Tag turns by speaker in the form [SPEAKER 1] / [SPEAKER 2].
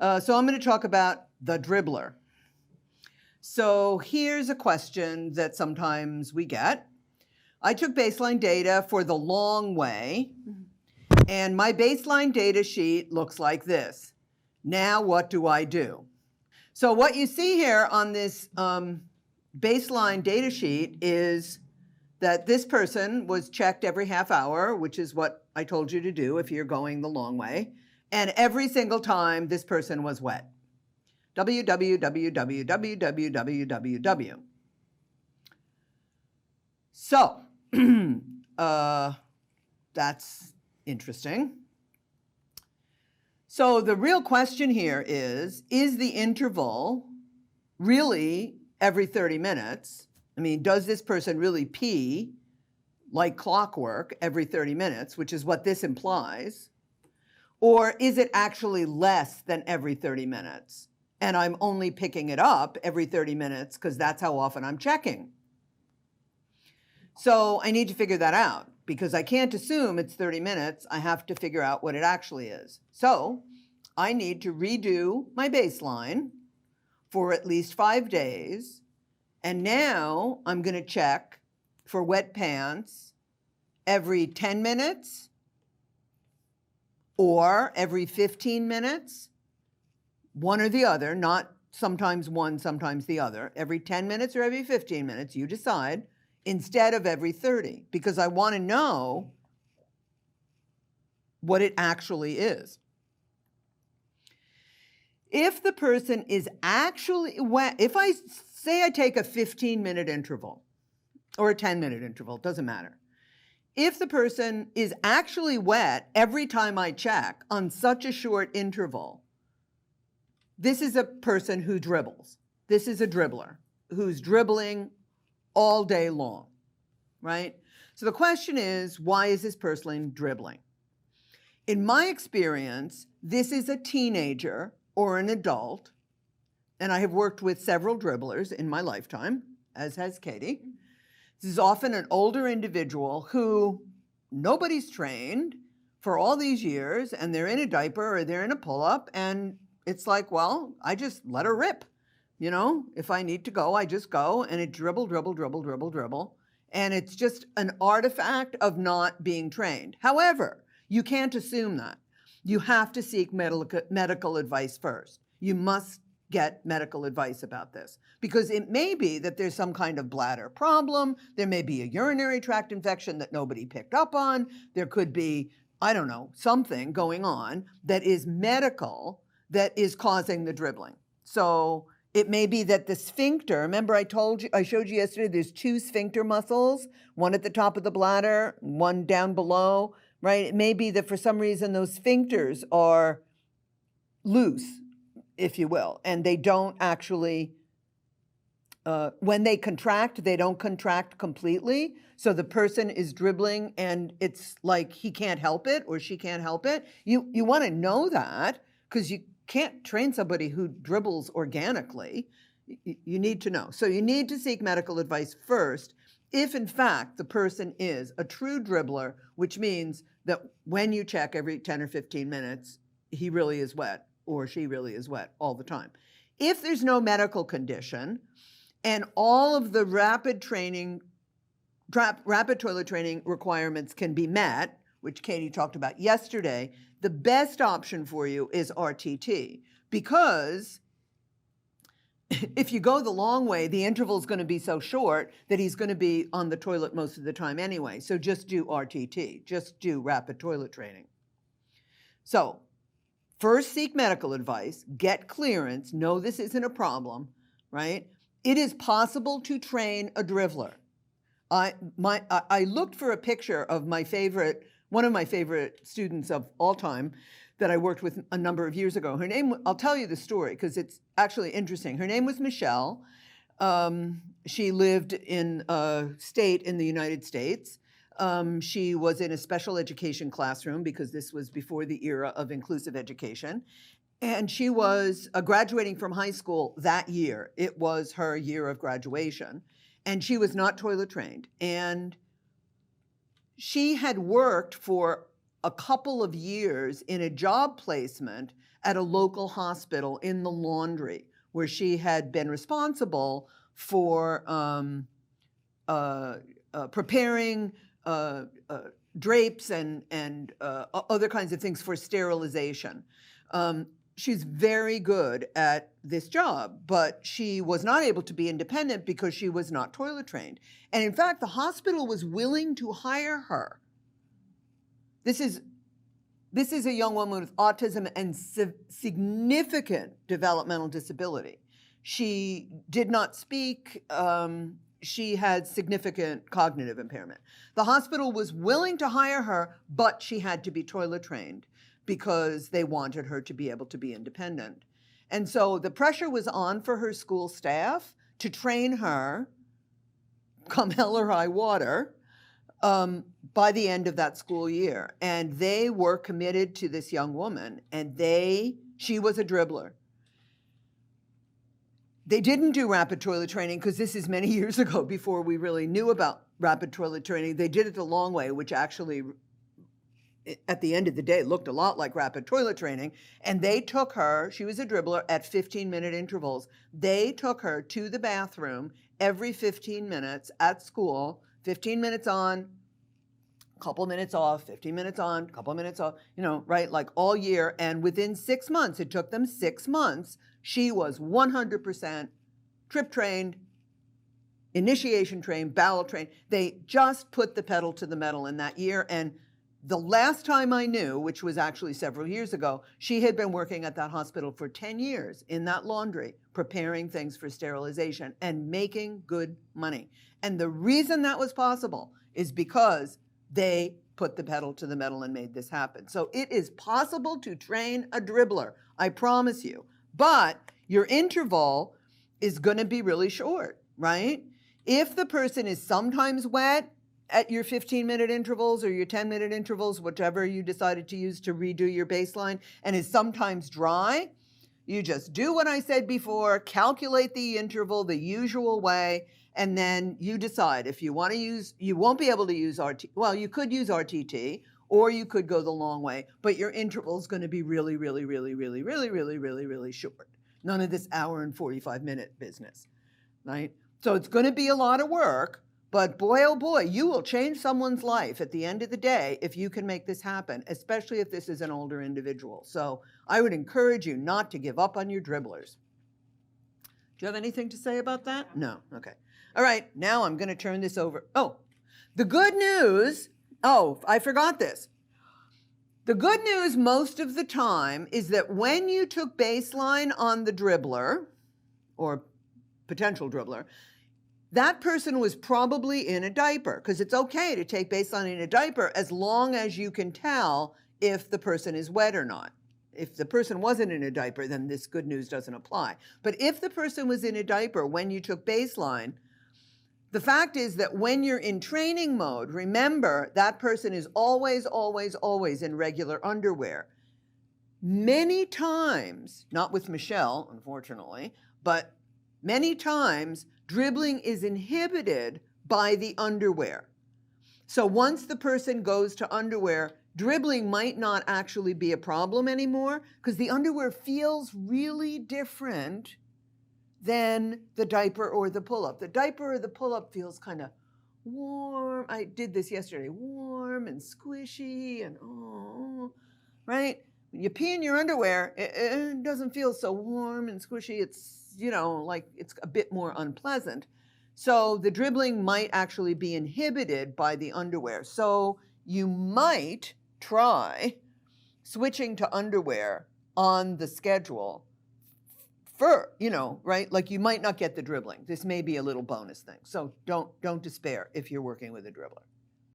[SPEAKER 1] So I'm going to talk about the dribbler. So here's a question that sometimes we get. I took baseline data for the long way, and my baseline data sheet looks like this. Now what do I do? So what you see here on this baseline data sheet is that this person was checked every half hour, which is what I told you to do if you're going the long way. And every single time this person was wet. www. So that's interesting. So the real question here is the interval really every 30 minutes? I mean, does this person really pee like clockwork every 30 minutes, which is what this implies? Or is it actually less than every 30 minutes? And I'm only picking it up every 30 minutes because that's how often I'm checking. So I need to figure that out because I can't assume it's 30 minutes. I have to figure out what it actually is. So I need to redo my baseline for at least 5 days. And now I'm going to check for wet pants every 10 minutes or every 15 minutes, one or the other, not sometimes one, sometimes the other, every 10 minutes or every 15 minutes, you decide, instead of every 30, because I want to know what it actually is. If the person is actually wet, if I say I take a 15-minute interval or a 10-minute interval, doesn't matter. If the person is actually wet every time I check on such a short interval, this is a person who dribbles. This is a dribbler who's dribbling all day long, right? So the question is, why is this person dribbling? In my experience, this is a teenager or an adult, and I have worked with several dribblers in my lifetime, as has Katie. This is often an older individual who nobody's trained for all these years, and they're in a diaper or they're in a pull-up, and it's like, well, I just let her rip. You know, if I need to go, I just go, and it dribble. And it's just an artifact of not being trained. However, you can't assume that. You have to seek medical advice first. You must get medical advice about this because it may be that there's some kind of bladder problem. There may be a urinary tract infection that nobody picked up on. There could be, I don't know, something going on that is medical that is causing the dribbling. So it may be that the sphincter, remember I showed you yesterday, there's 2 sphincter muscles, one at the top of the bladder, one down below, right? It may be that for some reason those sphincters are loose, if you will, and they don't actually, when they contract, they don't contract completely. So the person is dribbling and it's like he can't help it or she can't help it. You want to know that because you can't train somebody who dribbles organically. You need to know. So you need to seek medical advice first if in fact the person is a true dribbler, which means that when you check every 10 or 15 minutes, he really is wet or she really is wet all the time. If there's no medical condition and all of the rapid toilet training requirements can be met, which Katie talked about yesterday, the best option for you is RTT because if you go the long way, the interval is going to be so short that he's going to be on the toilet most of the time anyway. So just do RTT, just do rapid toilet training. So first seek medical advice, get clearance, know this isn't a problem, right? It is possible to train a dribbler. I looked for a picture of one of my favorite students of all time that I worked with a number of years ago. Her name, I'll tell you the story because it's actually interesting. Her name was Michelle. She lived in a state in the United States. She was in a special education classroom because this was before the era of inclusive education. And she was graduating from high school that year. It was her year of graduation. And she was not toilet trained. And she had worked for a couple of years in a job placement at a local hospital in the laundry, where she had been responsible for preparing drapes and other kinds of things for sterilization. She's very good at this job, but she was not able to be independent because she was not toilet trained. And in fact, the hospital was willing to hire her. This is a young woman with autism and significant developmental disability. She did not speak. She had significant cognitive impairment. The hospital was willing to hire her, but she had to be toilet trained because they wanted her to be able to be independent. And so the pressure was on for her school staff to train her, come hell or high water, by the end of that school year. And they were committed to this young woman, and she was a dribbler. They didn't do rapid toilet training because this is many years ago, before we really knew about rapid toilet training. They did it the long way, which actually, at the end of the day, looked a lot like rapid toilet training. And they took her, she was a dribbler, at 15-minute intervals. They took her to the bathroom every 15 minutes at school, 15 minutes on, couple minutes off, 15 minutes on, couple minutes off, right, like all year. And within 6 months, it took them 6 months, she was 100% trip trained, initiation trained, bowel trained. They just put the pedal to the metal in that year. And the last time I knew, which was actually several years ago, she had been working at that hospital for 10 years in that laundry, preparing things for sterilization and making good money. And the reason that was possible is because they put the pedal to the metal and made this happen. So it is possible to train a dribbler, I promise you. But your interval is going to be really short, right? If the person is sometimes wet at your 15-minute intervals or your 10-minute intervals, whatever you decided to use to redo your baseline, and is sometimes dry, you just do what I said before, calculate the interval the usual way, and then you decide if you want to use, you won't be able to use well, you could use RTT, or you could go the long way, but your interval is going to be really, really, really, really, really, really, really, really short. None of this hour and 45-minute business, right? So it's going to be a lot of work, but boy, oh boy, you will change someone's life at the end of the day if you can make this happen, especially if this is an older individual. So I would encourage you not to give up on your dribblers. Do you have anything to say about that? No, okay. All right, now I'm going to turn this over. Oh, the good news, I forgot this. The good news most of the time is that when you took baseline on the dribbler, or potential dribbler, that person was probably in a diaper, because it's okay to take baseline in a diaper as long as you can tell if the person is wet or not. If the person wasn't in a diaper, then this good news doesn't apply. But if the person was in a diaper when you took baseline, the fact is that when you're in training mode, remember that person is always, always, always in regular underwear. Many times, not with Michelle, unfortunately, but many times, dribbling is inhibited by the underwear. So once the person goes to underwear, dribbling might not actually be a problem anymore because the underwear feels really different than the diaper or the pull-up. The diaper or the pull-up feels kind of warm. I did this yesterday. Warm and squishy and right? When you pee in your underwear, it doesn't feel so warm and squishy. It's, like it's a bit more unpleasant. So the dribbling might actually be inhibited by the underwear. So you might try switching to underwear on the schedule for, right? Like you might not get the dribbling. This may be a little bonus thing. So don't despair if you're working with a dribbler.